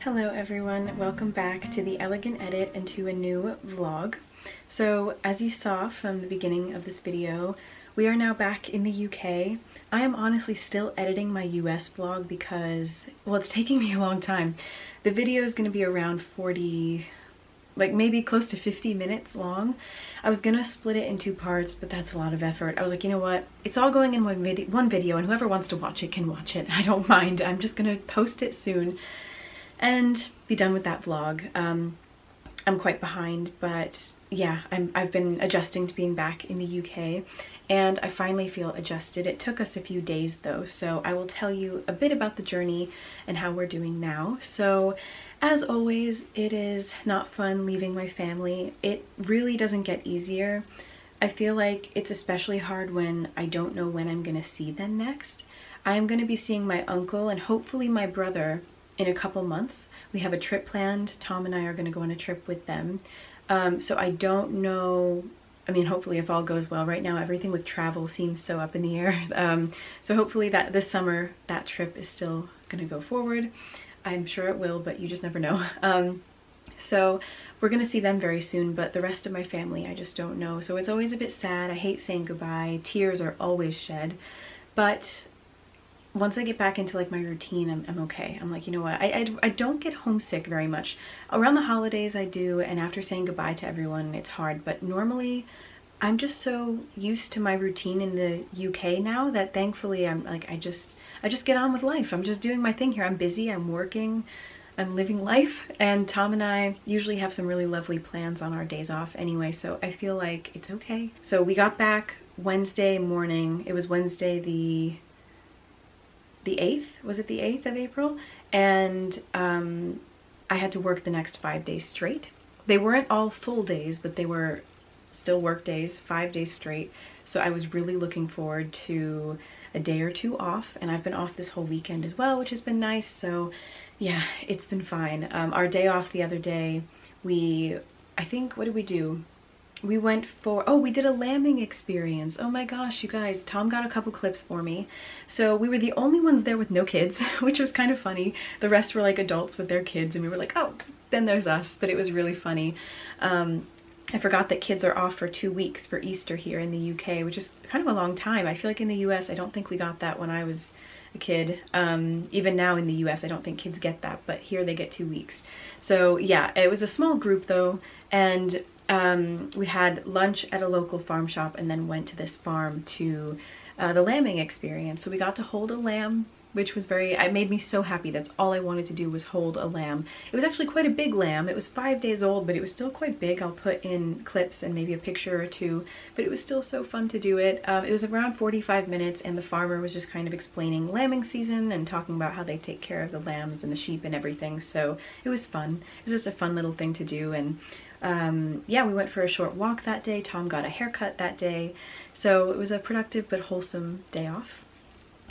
Hello everyone, welcome back to the Elegant Edit and to a new vlog. So as you saw from the beginning of this video, we are now back in the UK. I am honestly still editing my US vlog because, well, it's taking me a long time. The video is going to be around 40, like maybe close to 50 minutes long. I was gonna split it in two parts, but that's a lot of effort. I was like, you know what? It's all going in one video and whoever wants to watch it can watch it. I don't mind. I'm just gonna post it soon and be done with that vlog. I'm quite behind, but yeah, I've been adjusting to being back in the UK and I finally feel adjusted. It took us a few days though, so I will tell you a bit about the journey and how we're doing now. So as always, it is not fun leaving my family. It really doesn't get easier. I feel like it's especially hard when I don't know when I'm gonna see them next. I'm gonna be seeing my uncle and hopefully my brother in a couple months. We have a trip planned. Tom and I are going to go on a trip with them. So I don't know, I mean, hopefully if all goes well. Right now everything with travel seems so up in the air. So hopefully that this summer that trip is still going to go forward. I'm sure it will, but you just never know. So we're going to see them very soon, but the rest of my family I just don't know. So it's always a bit sad. I hate saying goodbye. Tears are always shed, but once I get back into like my routine, I'm okay. I'm like, you know what, I don't get homesick very much. Around the holidays I do, and after saying goodbye to everyone it's hard, but normally I'm just so used to my routine in the UK now that thankfully I'm like, I just get on with life. I'm just doing my thing here. I'm busy, I'm working, I'm living life, and Tom and I usually have some really lovely plans on our days off anyway, so I feel like it's okay. So we got back Wednesday morning. It was Wednesday the 8th, was it the 8th of April? And I had to work the next 5 days straight. They weren't all full days, but they were still work days, 5 days straight. So I was really looking forward to a day or two off, and I've been off this whole weekend as well, which has been nice. So yeah, it's been fine. Our day off the other day, I think, what did we do? We went for, oh, we did a lambing experience. Oh my gosh, you guys, Tom got a couple clips for me. So we were the only ones there with no kids, which was kind of funny. The rest were like adults with their kids and we were like, oh, then there's us, but it was really funny. I forgot that kids are off for 2 weeks for Easter here in the UK, which is kind of a long time. I feel like in the US, I don't think we got that when I was a kid. Even now in the US, I don't think kids get that, but here they get 2 weeks. So yeah, it was a small group though, and we had lunch at a local farm shop and then went to this farm to the lambing experience. So we got to hold a lamb, which was it made me so happy. That's all I wanted to do was hold a lamb. It was actually quite a big lamb. It was 5 days old, but it was still quite big. I'll put in clips and maybe a picture or two, but it was still so fun to do it. It was around 45 minutes and the farmer was just kind of explaining lambing season and talking about how they take care of the lambs and the sheep and everything. So it was fun. It was just a fun little thing to do. And yeah, we went for a short walk that day. Tom got a haircut that day. So it was a productive but wholesome day off.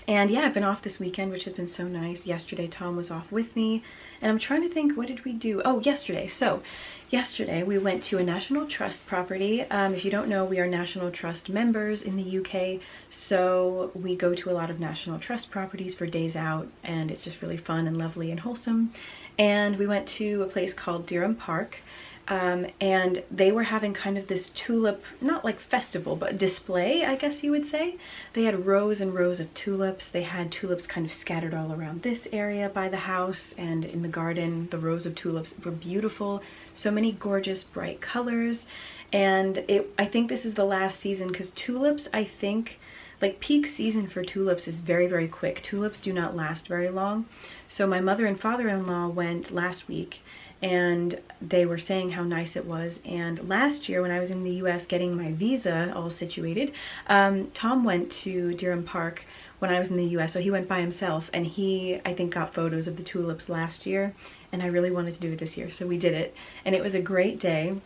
And yeah, I've been off this weekend, which has been so nice. Yesterday, Tom was off with me. And I'm trying to think, what did we do? Oh, yesterday. So yesterday we went to a National Trust property. If you don't know, we are National Trust members in the UK. So we go to a lot of National Trust properties for days out. And it's just really fun and lovely and wholesome. And we went to a place called Dyrham Park. And they were having kind of this tulip, not like festival, but display, I guess you would say. They had rows and rows of tulips. They had tulips kind of scattered all around this area by the house and in the garden. The rows of tulips were beautiful. So many gorgeous, bright colors. And I think this is the last season because tulips, I think, like peak season for tulips is very, very quick. Tulips do not last very long. So my mother and father-in-law went last week and they were saying how nice it was. And last year when I was in the US getting my visa all situated, Tom went to Dyrham Park when I was in the US, so he went by himself and he, I think, got photos of the tulips last year, and I really wanted to do it this year, so we did it. And it was a great day.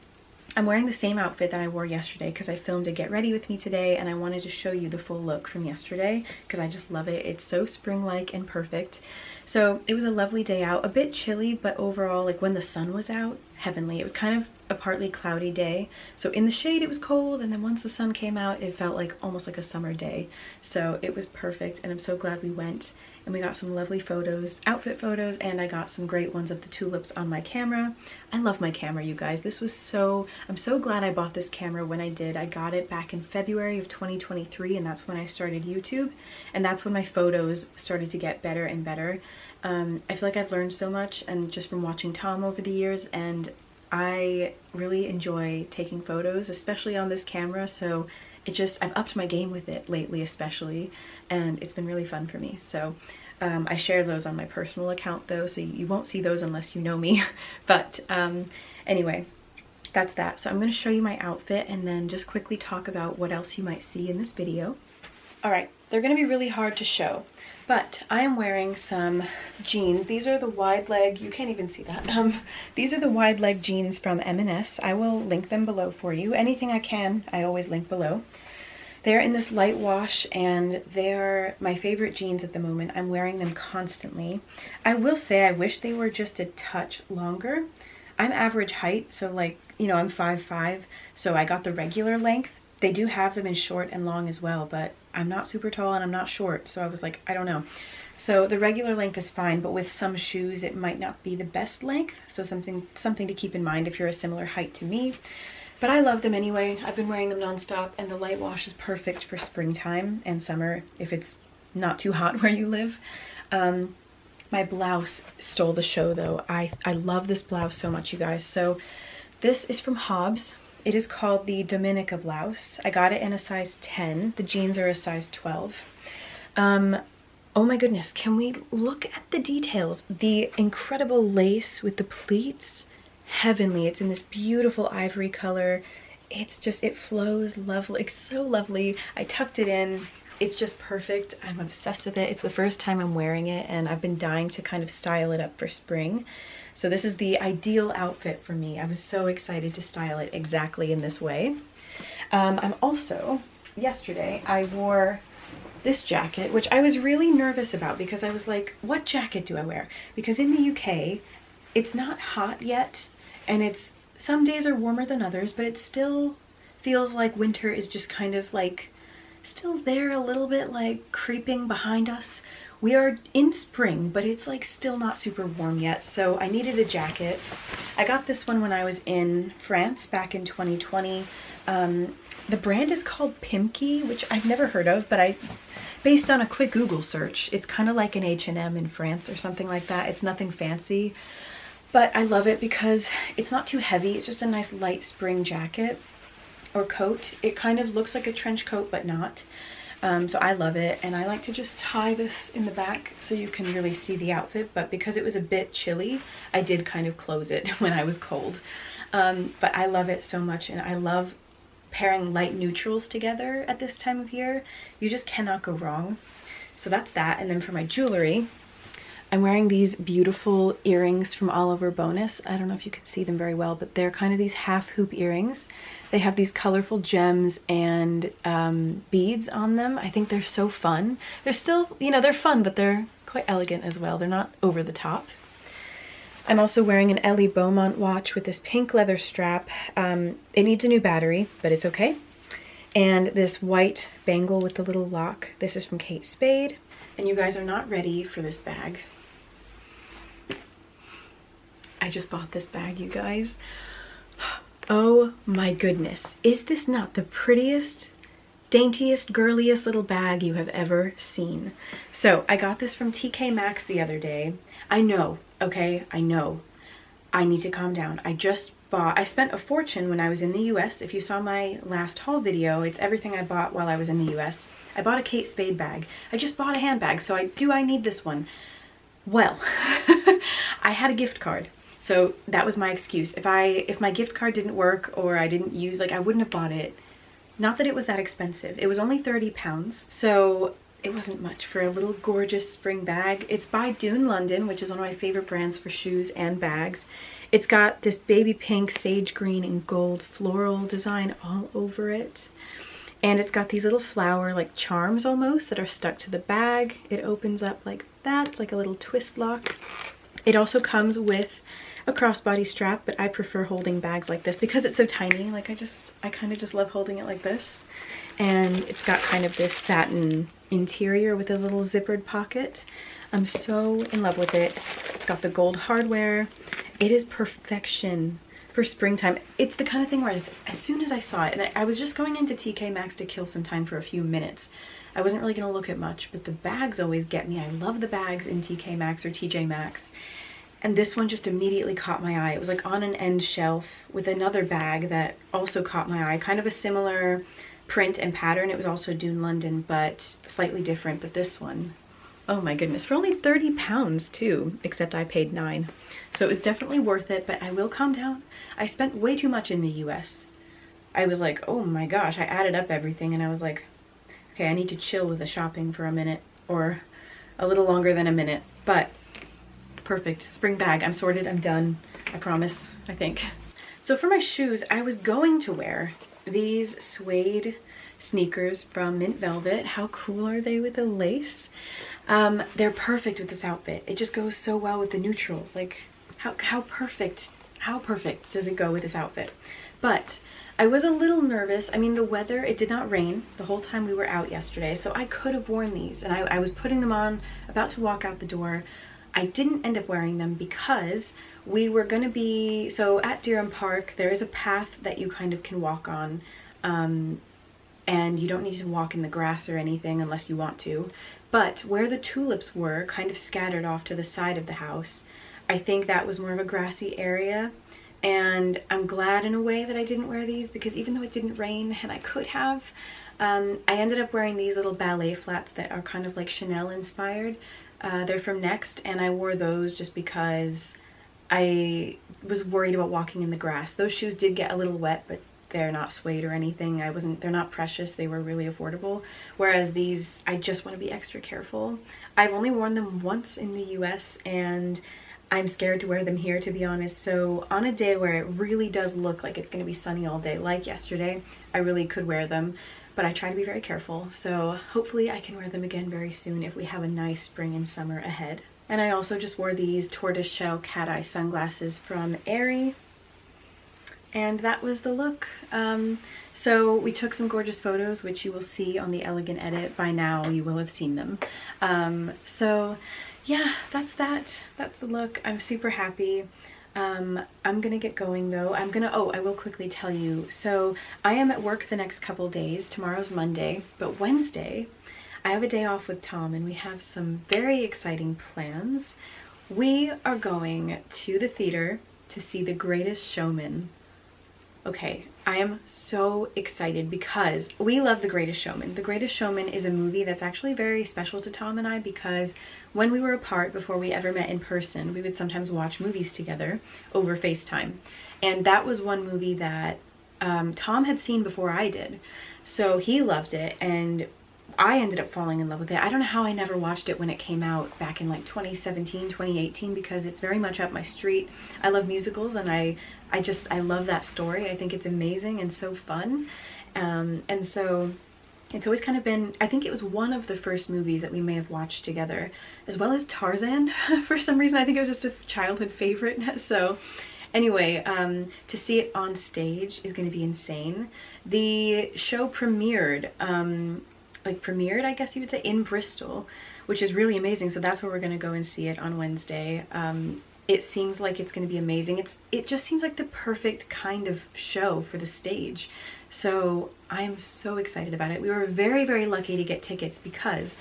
I'm wearing the same outfit that I wore yesterday because I filmed a Get Ready With Me today and I wanted to show you the full look from yesterday because I just love it. It's so spring-like and perfect. So it was a lovely day out, a bit chilly, but overall, like when the sun was out, heavenly. It was kind of a partly cloudy day, so in the shade it was cold, and then once the sun came out it felt like almost like a summer day. So it was perfect, and I'm so glad we went, and we got some lovely photos, outfit photos, and I got some great ones of the tulips on my camera. I love my camera, you guys. This was I'm so glad I bought this camera when I did. I got it back in February of 2023, and that's when I started YouTube, and that's when my photos started to get better and better. I feel like I've learned so much, and just from watching Tom over the years, and I really enjoy taking photos, especially on this camera, so I've upped my game with it lately especially, and it's been really fun for me. So I share those on my personal account though, so you won't see those unless you know me. But anyway, that's that. So I'm going to show you my outfit and then just quickly talk about what else you might see in this video. Alright, they're going to be really hard to show, but I am wearing some jeans. These are the wide leg, you can't even see that. These are the wide leg jeans from M&S. I will link them below for you. Anything I can, I always link below. They're in this light wash, and they're my favorite jeans at the moment. I'm wearing them constantly. I will say I wish they were just a touch longer. I'm average height, so like, you know, I'm 5'5", so I got the regular length. They do have them in short and long as well, but I'm not super tall and I'm not short, so I was like, I don't know. So the regular length is fine, but with some shoes it might not be the best length, so something to keep in mind if you're a similar height to me. But I love them anyway. I've been wearing them nonstop, and the light wash is perfect for springtime and summer if it's not too hot where you live. My blouse stole the show though. I love this blouse so much, you guys. So this is from Hobbs. It is called the Dominica blouse. I got it in a size 10. The jeans are a size 12. Oh my goodness, can we look at the details? The incredible lace with the pleats, heavenly. It's in this beautiful ivory color. It's just, it flows lovely. It's so lovely. I tucked it in. It's just perfect. I'm obsessed with it. It's the first time I'm wearing it, and I've been dying to kind of style it up for spring. So this is the ideal outfit for me. I was so excited to style it exactly in this way. I'm also, yesterday, I wore this jacket, which I was really nervous about because I was like, what jacket do I wear? Because in the UK, it's not hot yet, and some days are warmer than others, but it still feels like winter is just kind of like still there a little bit, like creeping behind us. We are in spring, but it's like still not super warm yet, so I needed a jacket. I got this one when I was in France back in 2020. The brand is called Pimki, which I've never heard of, but based on a quick Google search, it's kind of like an H&M in France or something like that. It's nothing fancy, but I love it because it's not too heavy. It's just a nice light spring jacket or coat. It kind of looks like a trench coat, but not. So I love it, and I like to just tie this in the back so you can really see the outfit, but because it was a bit chilly, I did kind of close it when I was cold. But I love it so much, and I love pairing light neutrals together at this time of year. You just cannot go wrong. So that's that. And then for my jewelry, I'm wearing these beautiful earrings from All Over Bonus. I don't know if you can see them very well, but they're kind of these half hoop earrings. They have these colorful gems and beads on them. I think they're so fun. They're still, you know, they're fun, but they're quite elegant as well. They're not over the top. I'm also wearing an Ellie Beaumont watch with this pink leather strap. It needs a new battery, but it's okay. And this white bangle with the little lock. This is from Kate Spade. And you guys are not ready for this bag. I just bought this bag, you guys. Oh my goodness. Is this not the prettiest, daintiest, girliest little bag you have ever seen? So I got this from TK Maxx the other day. I know, okay, I know. I need to calm down. I spent a fortune when I was in the US. If you saw my last haul video, it's everything I bought while I was in the US. I bought a Kate Spade bag. I just bought a handbag, so I need this one? Well, I had a gift card. So that was my excuse. If my gift card didn't work or I didn't use, like, I wouldn't have bought it. Not that it was that expensive. It was only £30. So it wasn't much for a little gorgeous spring bag. It's by Dune London, which is one of my favorite brands for shoes and bags. It's got this baby pink, sage green, and gold floral design all over it. And it's got these little flower, like charms almost, that are stuck to the bag. It opens up like that. It's like a little twist lock. It also comes with a crossbody strap, but I prefer holding bags like this because it's so tiny. Like I kind of just love holding it like this. And it's got kind of this satin interior with a little zippered pocket. I'm so in love with it. It's got the gold hardware. It is perfection for springtime. It's the kind of thing where as soon as I saw it, and I was just going into TK Maxx to kill some time for a few minutes. I wasn't really gonna look at much, but the bags always get me. I love the bags in TK Maxx or TJ Maxx. And this one just immediately caught my eye. It was like on an end shelf with another bag that also caught my eye. Kind of a similar print and pattern. It was also Dune London, but slightly different. But this one, oh my goodness, for only 30 pounds too, except I paid $9. So it was definitely worth it, but I will calm down. I spent way too much in the US. I was like, oh my gosh, I added up everything and I was like, okay, I need to chill with the shopping for a minute, or a little longer than a minute. But perfect, spring bag. I'm sorted, I'm done. I promise, I think. So for my shoes, I was going to wear these suede sneakers from Mint Velvet. How cool are they with the lace? They're perfect with this outfit. It just goes so well with the neutrals. Like how perfect does it go with this outfit? But I was a little nervous. I mean, the weather, it did not rain the whole time we were out yesterday, so I could have worn these, and I was putting them on, about to walk out the door. I didn't end up wearing them because we were gonna be, so at Dyrham Park, there is a path that you kind of can walk on, and you don't need to walk in the grass or anything unless you want to. But where the tulips were, kind of scattered off to the side of the house, I think that was more of a grassy area. And I'm glad in a way that I didn't wear these, because even though it didn't rain and I could have, I ended up wearing these little ballet flats that are kind of like Chanel inspired. They're from Next, and I wore those just because I was worried about walking in the grass. Those shoes did get a little wet, but they're not suede or anything. They're not precious. They were really affordable. Whereas these, I just want to be extra careful. I've only worn them once in the US, and I'm scared to wear them here, to be honest. So on a day where it really does look like it's going to be sunny all day, like yesterday, I really could wear them. But I try to be very careful, so hopefully I can wear them again very soon if we have a nice spring and summer ahead. And I also just wore these tortoiseshell cat eye sunglasses from Aerie, and that was the look. So we took some gorgeous photos, which you will see on the Elegant Edit. By now you will have seen them. So yeah, that's that. That's the look. I'm super happy. I'm gonna get going though. I will quickly tell you. So I am at work the next couple days. Tomorrow's Monday, but Wednesday I have a day off with Tom, and we have some very exciting plans. We are going to the theater to see The Greatest Showman. Okay, I am so excited because we love The Greatest Showman. The Greatest Showman is a movie that's actually very special to Tom and I, because when we were apart, before we ever met in person, we would sometimes watch movies together over FaceTime. And that was one movie that Tom had seen before I did. So he loved it, and I ended up falling in love with it. I don't know how I never watched it when it came out back in like 2017, 2018, because it's very much up my street. I love musicals, and I love that story. I think it's amazing and so fun. And so it's always kind of been, I think it was one of the first movies that we may have watched together, as well as Tarzan. For some reason, I think it was just a childhood favorite. So anyway, to see it on stage is going to be insane. The show premiered, I guess you would say, in Bristol, which is really amazing. So that's where we're going to go and see it on Wednesday. It seems like it's going to be amazing. It just seems like the perfect kind of show for the stage. So I'm so excited about it. We were very, very lucky to get tickets because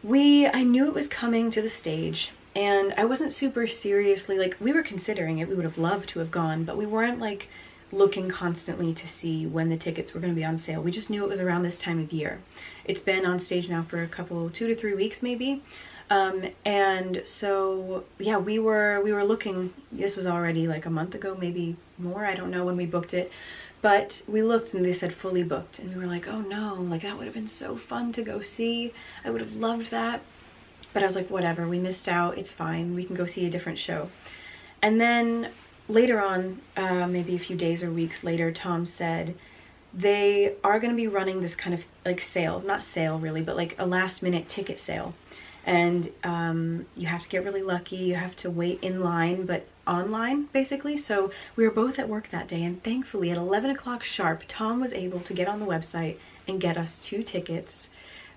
I knew it was coming to the stage, and I wasn't super seriously, like, we were considering it. We would have loved to have gone, but we weren't like looking constantly to see when the tickets were going to be on sale. We just knew it was around this time of year. It's been on stage now for a couple, 2 to 3 weeks maybe. And so yeah, we were looking. This was already like a month ago, maybe more, I don't know when we booked it, but we looked and they said fully booked, and we were like, oh no, like that would have been so fun to go see. I would have loved that. But I was like, whatever, we missed out, it's fine, we can go see a different show. And then later on, maybe a few days or weeks later, Tom said they are going to be running this kind of like sale, not sale really, but like a last minute ticket sale. and you have to get really lucky. You have to wait in line, but online basically. So we were both at work that day, and thankfully at 11 o'clock sharp, Tom was able to get on the website and get us 2 tickets.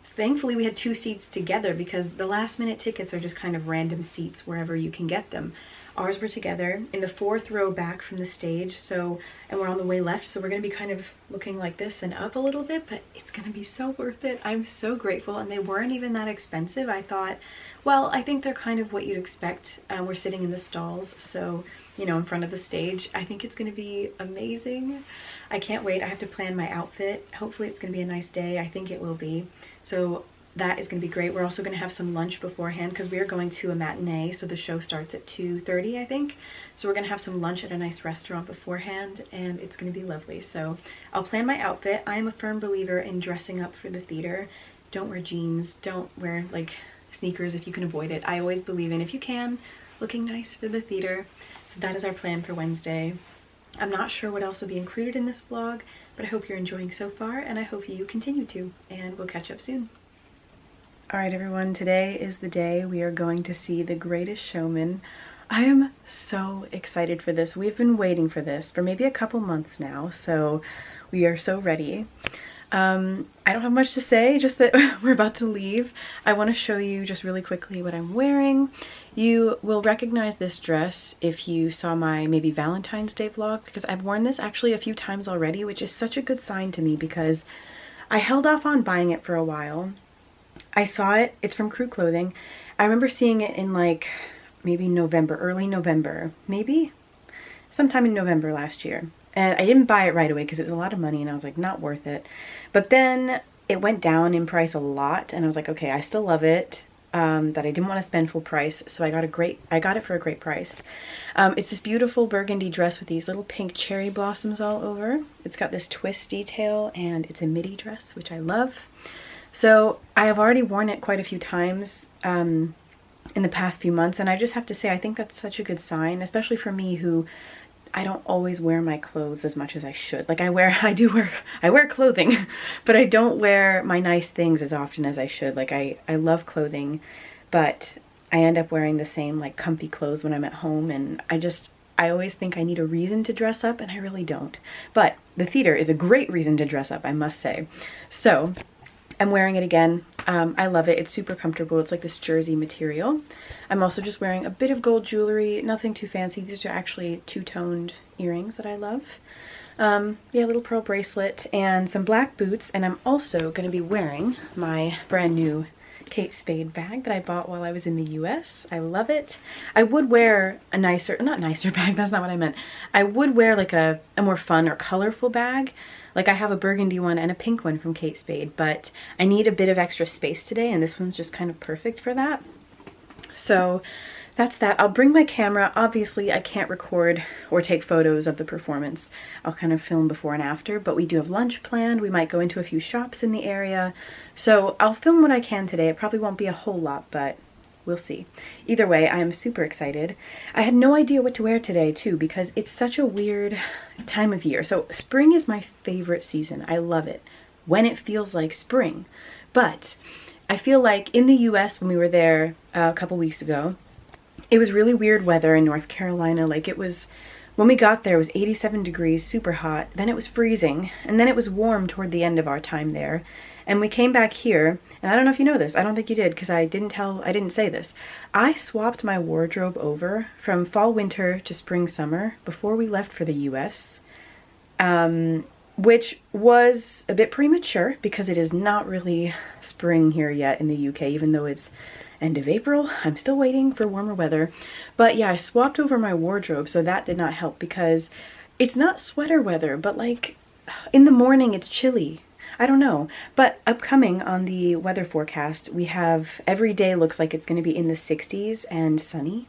So thankfully we had 2 seats together, because the last minute tickets are just kind of random seats wherever you can get them. Ours were together in the 4th row back from the stage, so, and we're on the way left, so we're gonna be kind of looking like this and up a little bit, but it's gonna be so worth it. I'm so grateful, and they weren't even that expensive. I thought, well, I think they're kind of what you'd expect. We're sitting in the stalls, so, you know, in front of the stage. I think it's gonna be amazing. I can't wait. I have to plan my outfit. Hopefully it's gonna be a nice day. I think it will be. So that is going to be great. We're also going to have some lunch beforehand, because we are going to a matinee, so the show starts at 2:30, I think. So we're going to have some lunch at a nice restaurant beforehand, and it's going to be lovely. So I'll plan my outfit. I am a firm believer in dressing up for the theater. Don't wear jeans. Don't wear like sneakers if you can avoid it. I always believe in, if you can, looking nice for the theater. So that is our plan for Wednesday. I'm not sure what else will be included in this vlog, but I hope you're enjoying so far, and I hope you continue to, and we'll catch up soon. All right, everyone, today is the day we are going to see The Greatest Showman. I am so excited for this. We've been waiting for this for maybe a couple months now, so we are so ready. I don't have much to say, just that we're about to leave. I want to show you just really quickly what I'm wearing. You will recognize this dress if you saw my maybe Valentine's Day vlog, because I've worn this actually a few times already, which is such a good sign to me, because I held off on buying it for a while. I saw it, it's from Crew Clothing. I remember seeing it in like maybe November, early November, maybe sometime in November last year. And I didn't buy it right away because it was a lot of money, and I was like, not worth it. But then it went down in price a lot, and I was like, okay, I still love it, that I didn't want to spend full price, so I got it for a great price. It's this beautiful burgundy dress with these little pink cherry blossoms all over. It's got this twist detail, and it's a midi dress, which I love. So I have already worn it quite a few times in the past few months, and I just have to say I think that's such a good sign, especially for me, who I don't always wear my clothes as much as I should. Like I wear clothing, but I don't wear my nice things as often as I should. Like I love clothing, but I end up wearing the same like comfy clothes when I'm at home, and I always think I need a reason to dress up, and I really don't. But the theater is a great reason to dress up, I must say. So I'm wearing it again. I love it. It's super comfortable. It's like this jersey material. I'm also just wearing a bit of gold jewelry, nothing too fancy. These are actually two-toned earrings that I love. Yeah, a little pearl bracelet and some black boots. And I'm also going to be wearing my brand new Kate Spade bag that I bought while I was in the US. I love it. I would wear a nicer, not nicer bag, that's not what I meant. I would wear like a more fun or colorful bag. Like I have a burgundy one and a pink one from Kate Spade, but I need a bit of extra space today, and this one's just kind of perfect for that. So that's that. I'll bring my camera. Obviously, I can't record or take photos of the performance. I'll kind of film before and after, but we do have lunch planned. We might go into a few shops in the area. So I'll film what I can today. It probably won't be a whole lot, but we'll see. Either way, I am super excited. I had no idea what to wear today too, because it's such a weird time of year. So spring is my favorite season. I love it when it feels like spring. But I feel like in the US, when we were there a couple weeks ago, it was really weird weather in North Carolina. Like it was, when we got there, it was 87 degrees, super hot. Then it was freezing, and then it was warm toward the end of our time there. And we came back here, and I don't know if you know this, I don't think you did, because I didn't say this. I swapped my wardrobe over from fall, winter to spring, summer before we left for the US, which was a bit premature because it is not really spring here yet in the UK, even though it's end of April. I'm still waiting for warmer weather. But yeah, I swapped over my wardrobe, so that did not help because it's not sweater weather, but like in the morning it's chilly. I don't know, but upcoming on the weather forecast, we have every day looks like it's going to be in the 60s and sunny.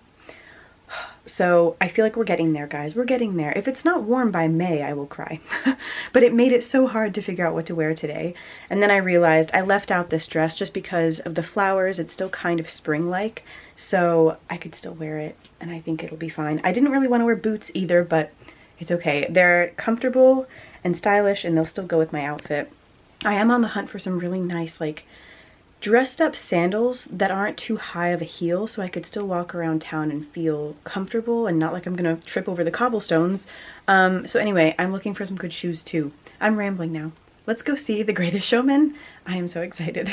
So I feel like we're getting there, guys. We're getting there. If it's not warm by May, I will cry. But it made it so hard to figure out what to wear today. And then I realized I left out this dress just because of the flowers. It's still kind of spring-like, so I could still wear it, and I think it'll be fine. I didn't really want to wear boots either, but it's okay. They're comfortable and stylish, and they'll still go with my outfit. I am on the hunt for some really nice, like, dressed up sandals that aren't too high of a heel so I could still walk around town and feel comfortable and not like I'm gonna trip over the cobblestones. So anyway, I'm looking for some good shoes too. I'm rambling now. Let's go see The Greatest Showman. I am so excited.